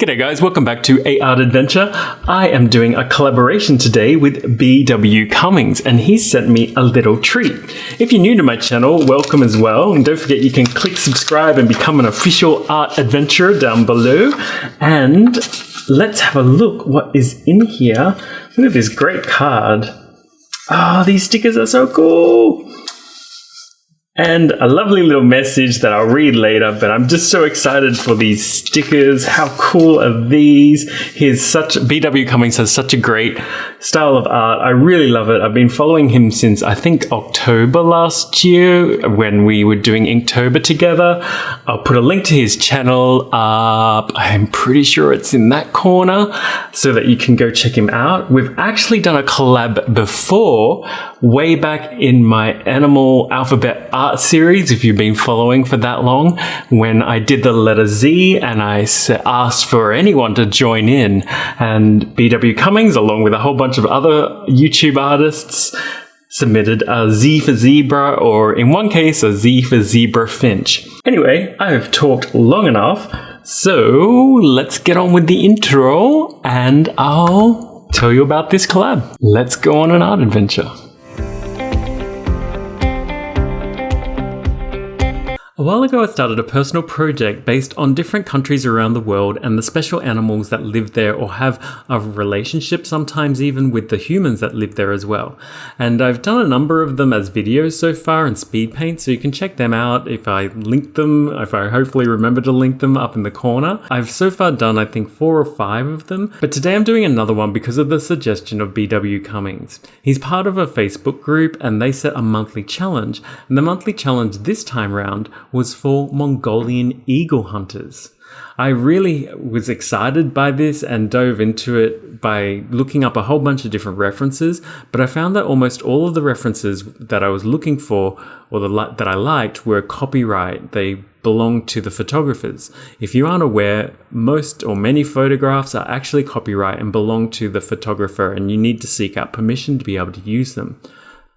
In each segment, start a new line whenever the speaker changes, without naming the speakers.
G'day guys, welcome back to aartadventure. I am doing a collaboration today with bwcummins and he sent me a little treat. If you're new to my channel, welcome as well, and don't forget you can click subscribe and become an official art adventurer down below. And let's have a look what is in here. Look at this great card. Oh, these stickers are so cool. And a lovely little message that I'll read later, but I'm just so excited for these stickers. How cool are these? bwcummins has such a great style of art. I really love it. I've been following him since I think October last year when we were doing Inktober together. I'll put a link to his channel up. I'm pretty sure it's in that corner so that you can go check him out. We've actually done a collab before, way back in my animal alphabet art series, if you've been following for that long, when I did the letter Z and I asked for anyone to join in, and bwcummins, along with a whole bunch of other YouTube artists, submitted a Z for zebra, or in one case a Z for zebra finch. Anyway, I have talked long enough, so let's get on with the intro and I'll tell you about this collab. Let's go on an art adventure. A while ago I started a personal project based on different countries around the world and the special animals that live there or have a relationship sometimes even with the humans that live there as well. And I've done a number of them as videos so far in Speedpaint, so you can check them out if I link them, if I hopefully remember to link them up in the corner. I've so far done I think 4 or 5 of them, but today I'm doing another one because of the suggestion of bwcummins. He's part of a Facebook group and they set a monthly challenge, and the monthly challenge this time round was for Mongolian eagle hunters. I really was excited by this and dove into it by looking up a whole bunch of different references, but I found that almost all of the references that I was looking for or that I liked were copyright. They belong to the photographers. If you aren't aware, most or many photographs are actually copyright and belong to the photographer, and you need to seek out permission to be able to use them.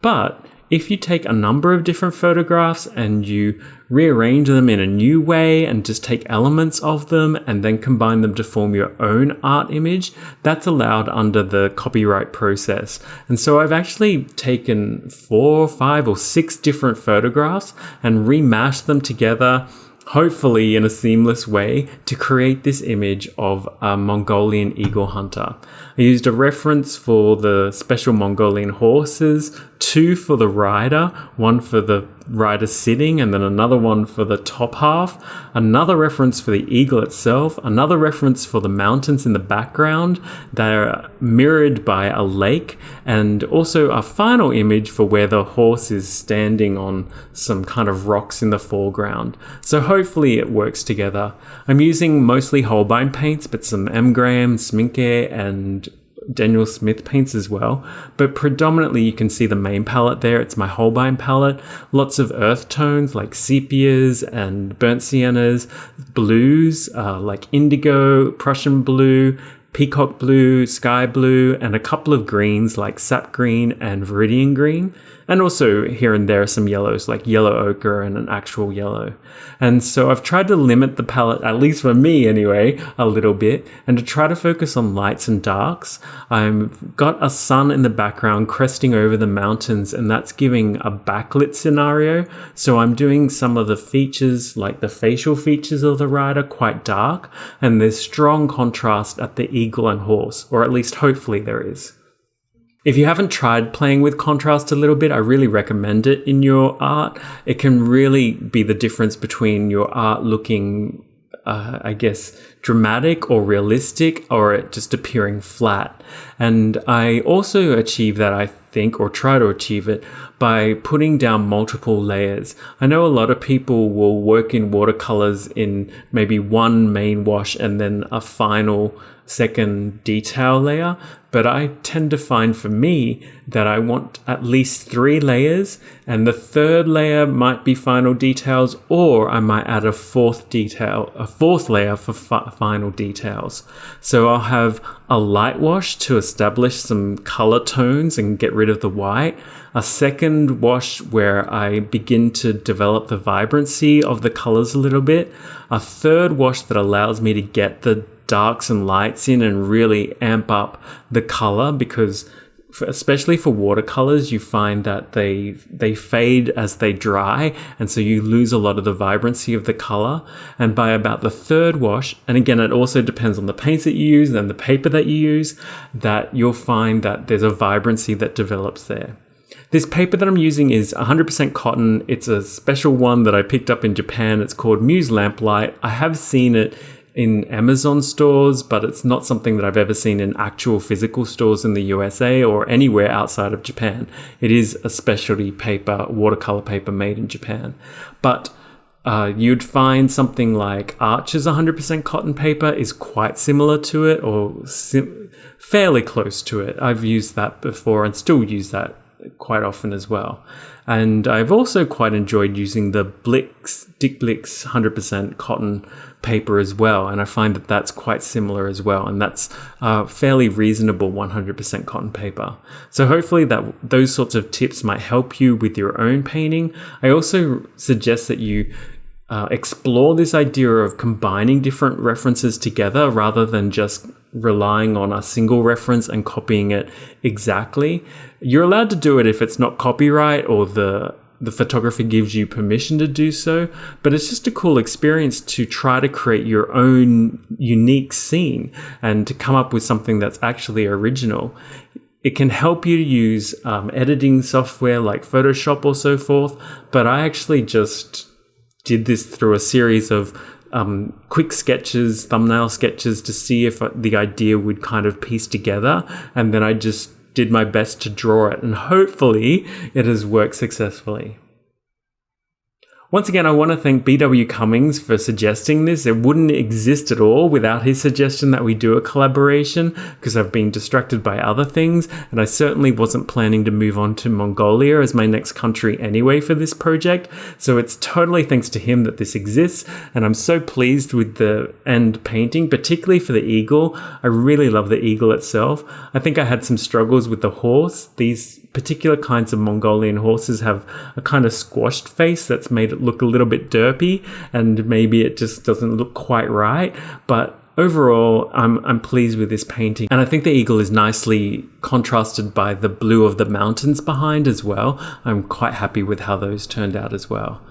But if you take a number of different photographs and you rearrange them in a new way and just take elements of them and then combine them to form your own art image, that's allowed under the copyright process. And so I've actually taken 4, 5 or 6 different photographs and remashed them together, hopefully in a seamless way, to create this image of a Mongolian eagle hunter. I used a reference for the special Mongolian horses, 2 for the rider, 1 for the rider sitting, and then another one for the top half, another reference for the eagle itself, another reference for the mountains in the background. They're mirrored by a lake, and also a final image for where the horse is standing on some kind of rocks in the foreground. So hopefully it works together. I'm using mostly Holbein paints, but some M. Graham, Sminke, and Daniel Smith paints as well, but predominantly you can see the main palette there. It's my Holbein palette. Lots of earth tones like sepias and burnt siennas, blues like indigo, Prussian blue, peacock blue, sky blue, and a couple of greens like sap green and viridian green. And also here and there some yellows like yellow ochre and an actual yellow. And so I've tried to limit the palette, at least for me anyway, a little bit, and to try to focus on lights and darks. I've got a sun in the background cresting over the mountains, and that's giving a backlit scenario. So I'm doing some of the features, like the facial features of the rider, quite dark, and there's strong contrast at the eagle and horse, or at least hopefully there is. If you haven't tried playing with contrast a little bit, I really recommend it in your art. It can really be the difference between your art looking, I guess, dramatic or realistic, or it just appearing flat. And I also achieve that, I think, or try to achieve it, by putting down multiple layers. I know a lot of people will work in watercolors in maybe one main wash and then a final second detail layer, but I tend to find for me that I want at least 3 layers, and the third layer might be final details, or I might add a fourth layer for final details. So I'll have a light wash to establish some color tones and get rid of the white, a second wash where I begin to develop the vibrancy of the colors a little bit, a third wash that allows me to get the darks and lights in and really amp up the color, because especially for watercolors, you find that they fade as they dry, and so you lose a lot of the vibrancy of the color. And by about the third wash, and again, it also depends on the paints that you use and the paper that you use, that you'll find that there's a vibrancy that develops there. This paper that I'm using is 100% cotton. It's a special one that I picked up in Japan. It's called Muse Lamplight. I have seen it in Amazon stores, but it's not something that I've ever seen in actual physical stores in the USA or anywhere outside of Japan. It is a specialty paper, watercolor paper made in Japan. But you'd find something like Archer's 100% cotton paper is quite similar to it, or fairly close to it. I've used that before and still use that quite often as well. And I've also quite enjoyed using the Dick Blick's 100% cotton paper as well, and I find that that's quite similar as well, and that's fairly reasonable 100% cotton paper. So hopefully those sorts of tips might help you with your own painting. I also suggest that you explore this idea of combining different references together rather than just relying on a single reference and copying it exactly. You're allowed to do it if it's not copyright or the photographer gives you permission to do so, but it's just a cool experience to try to create your own unique scene and to come up with something that's actually original. It can help you use editing software like Photoshop or so forth, but I actually just did this through a series of quick sketches, thumbnail sketches, to see if the idea would kind of piece together, and then I just did my best to draw it, and hopefully it has worked successfully. Once again, I want to thank bwcummins for suggesting this. It wouldn't exist at all without his suggestion that we do a collaboration, because I've been distracted by other things, and I certainly wasn't planning to move on to Mongolia as my next country anyway for this project. So it's totally thanks to him that this exists, and I'm so pleased with the end painting, particularly for the eagle. I really love the eagle itself. I think I had some struggles with the horse. These particular kinds of Mongolian horses have a kind of squashed face that's made it look a little bit derpy, and maybe it just doesn't look quite right. But overall, I'm pleased with this painting, and I think the eagle is nicely contrasted by the blue of the mountains behind as well. I'm quite happy with how those turned out as well.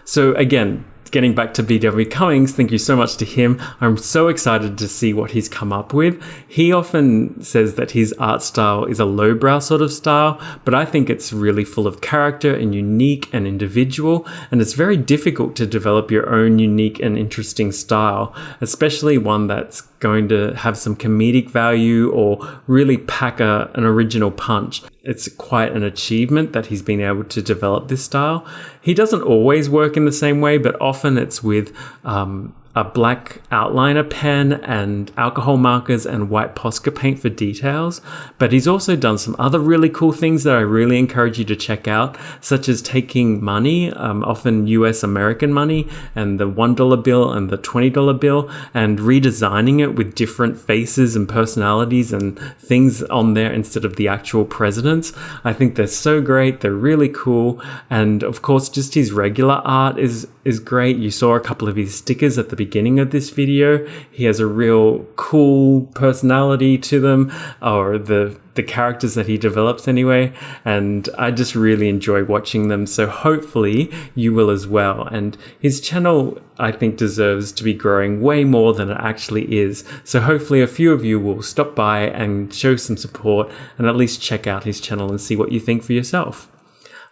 So again, getting back to bwcummins, thank you so much to him. I'm so excited to see what he's come up with. He often says that his art style is a lowbrow sort of style, but I think it's really full of character and unique and individual, and it's very difficult to develop your own unique and interesting style, especially one that's going to have some comedic value or really pack an original punch. It's quite an achievement that he's been able to develop this style. He doesn't always work in the same way, but often it's with a black outliner pen and alcohol markers and white Posca paint for details. But he's also done some other really cool things that I really encourage you to check out, such as taking money, often US American money, and the $1 bill and the $20 bill, and redesigning it with different faces and personalities and things on there instead of the actual presidents. I think they're so great. They're really cool. And of course, just his regular art is great. You saw a couple of his stickers at the beginning of this video. He has a real cool personality to them, or the characters that he develops anyway, and I just really enjoy watching them, so hopefully you will as well. And his channel, I think, deserves to be growing way more than it actually is, so hopefully a few of you will stop by and show some support and at least check out his channel and see what you think for yourself.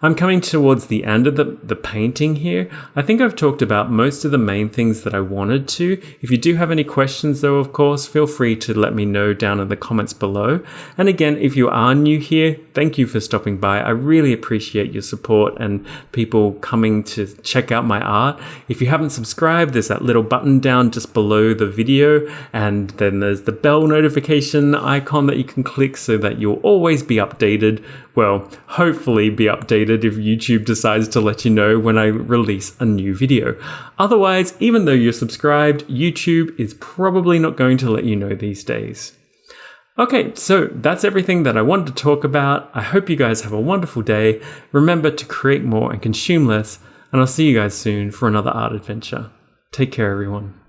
I'm coming towards the end of the painting here. I think I've talked about most of the main things that I wanted to. If you do have any questions though, of course, feel free to let me know down in the comments below. And again, if you are new here, thank you for stopping by. I really appreciate your support and people coming to check out my art. If you haven't subscribed, there's that little button down just below the video, and then there's the bell notification icon that you can click so that you'll always be updated. Well, hopefully be updated if YouTube decides to let you know when I release a new video. Otherwise, even though you're subscribed, YouTube is probably not going to let you know these days. Okay, so that's everything that I wanted to talk about. I hope you guys have a wonderful day. Remember to create more and consume less, and I'll see you guys soon for another art adventure. Take care, everyone.